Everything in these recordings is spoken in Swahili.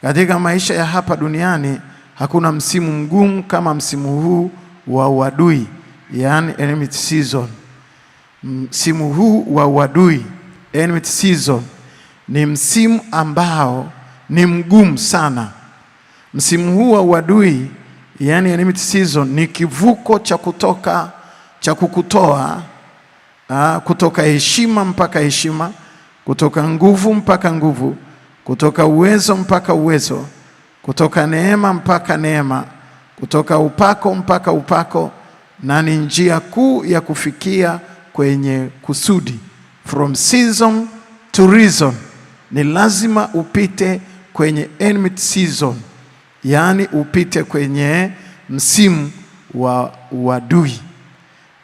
Katika maisha ya hapa duniani hakuna msimu mgumu kama msimu huu wa uadui, yani enmity season. Msimu huu wa uadui, enmity season, ni msimu ambao ni mgumu sana. Msimu huu wa uadui, yani enmity season, ni kivuko cha kukutoa kutoka heshima mpaka heshima, kutoka nguvu mpaka nguvu, kutoka uwezo mpaka uwezo, kutoka neema mpaka neema, kutoka upako mpaka upako, na ni njia kuu ya kufikia kwenye kusudi. From season to reason. Ni lazima upite kwenye enmity season, yani upite kwenye msimu wa uadui.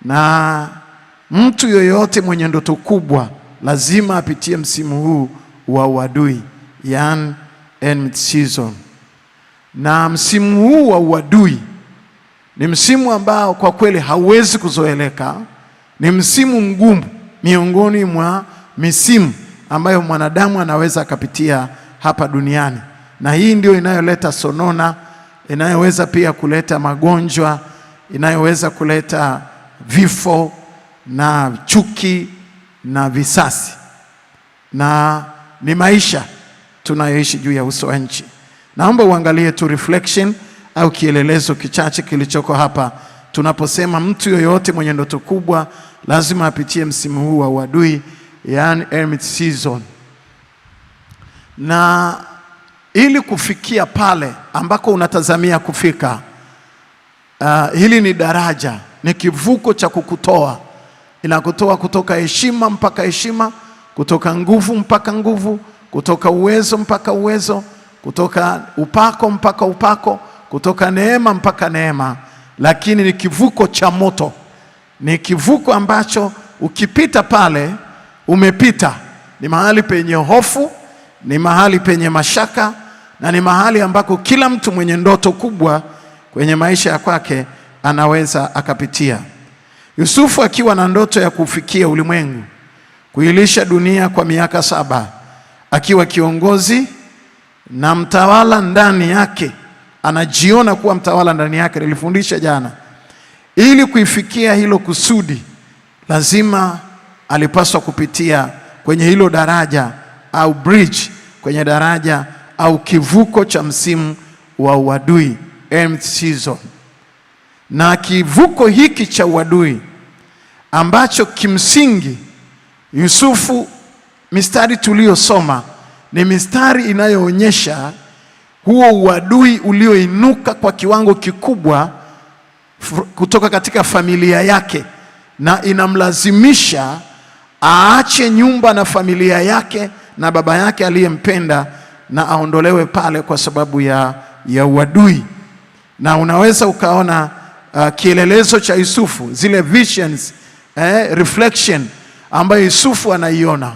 Na mtu yoyote mwenye ndoto kubwa lazima apitie msimu huu wa uadui, yani enmity season. Na msimu huu wa uadui ni msimu ambao kwa kweli hauwezi kuzoeleka. Ni msimu mgumu miongoni mwa misimu ambayo mwanadamu anaweza akapitia hapa duniani. Na hii ndio inayoleta sonona, inayoweza pia kuleta magonjwa, inayoweza kuleta vifo na chuki na visasi. Na ni maisha tunayoishi juu ya uso wa nchi. Naomba uangalie tu reflection au kielelezo kichache kilichoko hapa. Tunaposema mtu yoyote mwenye ndoto kubwa lazima apitie msimu huu wa uadui, yani enmity season. Na ili kufikia pale ambako unatazamia kufika, hili ni daraja, ni kivuko cha kukutoa. Inakutoa kutoka heshima mpaka heshima, kutoka nguvu mpaka nguvu, kutoka uwezo mpaka uwezo, kutoka upako mpaka upako, kutoka neema mpaka neema. Lakini ni kivuko cha moto. Ni kivuko ambacho ukipita pale umepita. Ni mahali penye hofu, ni mahali penye mashaka, na ni mahali ambako kila mtu mwenye ndoto kubwa kwenye maisha ya kwake anaweza akapitia. Yusufu akiwa na ndoto ya kufikia ulimwengu, kuilisha dunia kwa miaka 7, akiwa kiongozi na mtawala ndani yake, anajiona kuwa mtawala ndani yake. Nilifundisha jana, ili kuifikia hilo kusudi lazima alipaswa kupitia kwenye hilo daraja au bridge, kwenye daraja au kivuko cha msimu wa uadui, enmity season. Na kivuko hiki cha uadui ambacho kimsingi Yusufu, mistari tuliyosoma ni mistari inayoonyesha huo uadui ulioinuka kwa kiwango kikubwa kutoka katika familia yake, na inamlazimisha aache nyumba na familia yake na baba yake aliyempenda na aondolewe pale kwa sababu ya uadui. Na unaweza ukaona kielelezo cha Yusufu, zile visions, reflection ambayo Yusufu anaiona.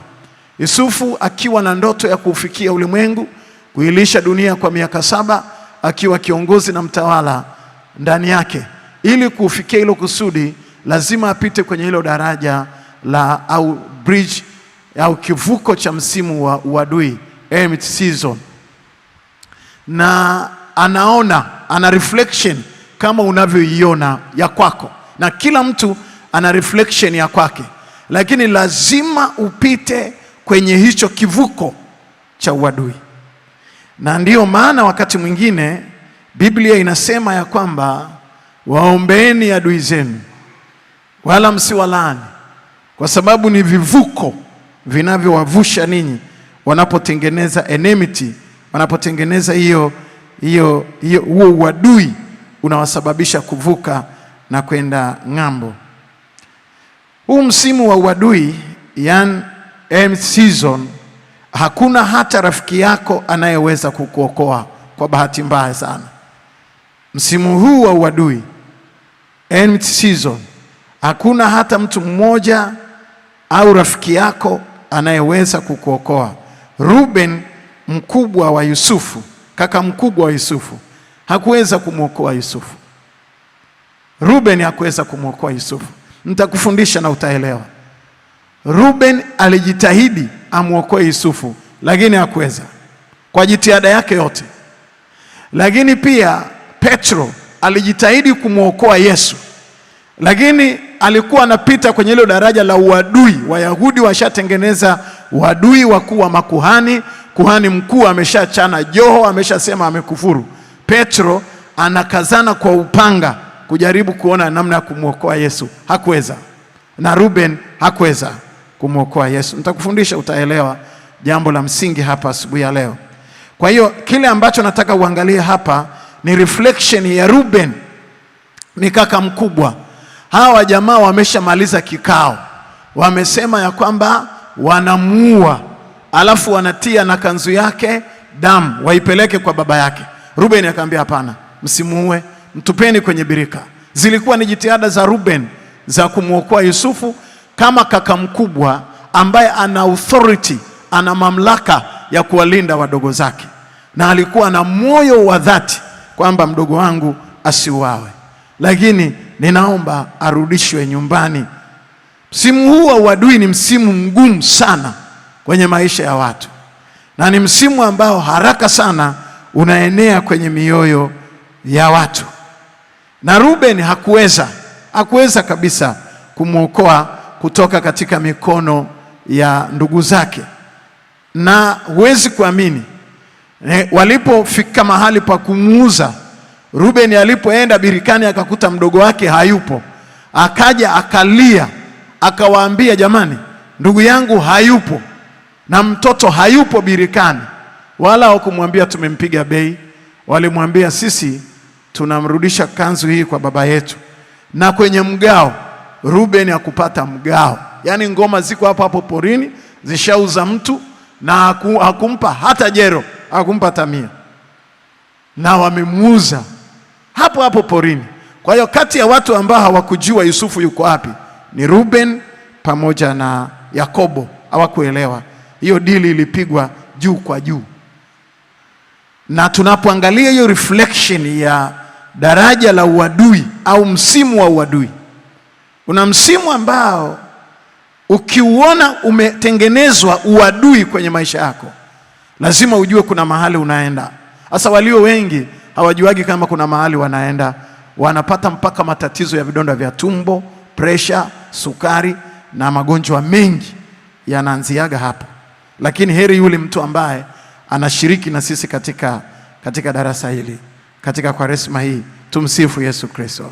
Yusufu akiwa na ndoto ya kufikia ulimwengu, kuilisha dunia kwa miaka 7, akiwa kiongozi na mtawala ndani yake. Ili kufikia hilo kusudi lazima apite kwenye hilo daraja au bridge au kivuko cha msimu wa uadui, enmity season. Na ana reflection kama unavyoiona ya kwako, na kila mtu ana reflection ya kwake, lakini lazima upite kwenye hicho kivuko cha uadui. Na ndiyo maana wakati mwingine Biblia inasema ya kwamba waombeeni adui zenu wala msiwalaani, kwa sababu ni vivuko vinavyowavusha ninyi wanapotengeneza enmity, wanapotengeneza huo uadui unawasababisha kuvuka na kwenda ng'ambo. Huu msimu wa uadui, yani enmity season, hakuna hata rafiki yako anayeweza kukuokoa kwa bahati mbaya sana. Msimu huu wa uadui, enmity season, hakuna hata mtu mmoja au rafiki yako anayeweza kukuokoa. Ruben, mkubwa wa Yusufu, kaka mkubwa wa Yusufu, hakuweza kumwokoa Yusufu. Ruben hakuweza kumwokoa Yusufu. Nitakufundisha na utaelewa. Ruben alijitahidi amwokoe Yusufu, lakini hakuweza. kwa jitihada yake yote. Lakini pia Petro alijitahidi kumwokoa Yesu, lakini alikuwa anapita kwenye hilo daraja la uadui. Wayahudi washatengeneza uadui wakuu wa makuhani. Kuhani mkuu ameshachana joho, ameshasema amekufuru. Petro anakazana kwa upanga kujaribu kuona namna ya kumwokoa Yesu. Hakuweza. Na Ruben hakuweza kumwokoa Yesu. Nitakufundisha, utaelewa jambo la msingi hapa asubuhi ya leo. Kwa hiyo kile ambacho nataka uangalie hapa ni reflection ya Ruben. Ni kaka mkubwa. Hawa jamaa wameshamaliza kikao. Wamesema ya kwamba wanamuua, alafu wanatia na kanzu yake damu waipeleke kwa baba yake. Ruben akamwambia hapana, msimuue, mtupeni kwenye birika. Zilikuwa ni jitihada za Ruben za kumwokoa Yusufu kama kaka mkubwa ambaye ana authority, ana mamlaka ya kuwalinda wadogo zake, na alikuwa na moyo wa dhati kwamba mdogo wangu asiuawe, lakini ninaomba arudishwe nyumbani. Msimu huu wa uadui ni msimu mgumu sana kwenye maisha ya watu, na ni msimu ambao haraka sana unaenea kwenye mioyo ya watu. Na Ruben hakuweza kabisa kumwokoa kutoka katika mikono ya ndugu zake. Na huwezi kuamini, walipofika mahali pa kumuuza, Ruben alipoenda birikani akakuta mdogo wake hayupo. Akaja akalia, akawaambia jamani, ndugu yangu hayupo na mtoto hayupo birikani. Wala hawakumwambia tumempiga bei, walimwambia sisi tunamrudisha kanzu hii kwa baba yetu. Na kwenye mgao, Ruben hakupata mgao. Yaani ngoma ziko hapo porini, zishauza mtu, na hakumpa hata jero, hakumpa hata 100. Na wamemuuza hapo porini. Kwa hiyo kati ya watu ambao hawakujua Yusufu yuko wapi ni Ruben pamoja na Yakobo. Hawakuelewa. Hiyo dili ilipigwa juu kwa juu. Na tunapoangalia hiyo reflection ya daraja la uadui au msimu wa uadui, una msimu ambao ukiuona umetengenezwa uadui kwenye maisha yako, lazima ujue kuna mahali unaenda. Sasa walio wengi hawajuagi kama kuna mahali wanaenda. Wanapata mpaka matatizo ya vidonda vya tumbo, pressure, sukari na magonjwa mengi yanaanziaga hapo. Lakini heri yule mtu ambaye anashiriki na sisi katika darasa hili, katika Kwaresma hii. Tumsifu Yesu Kristo.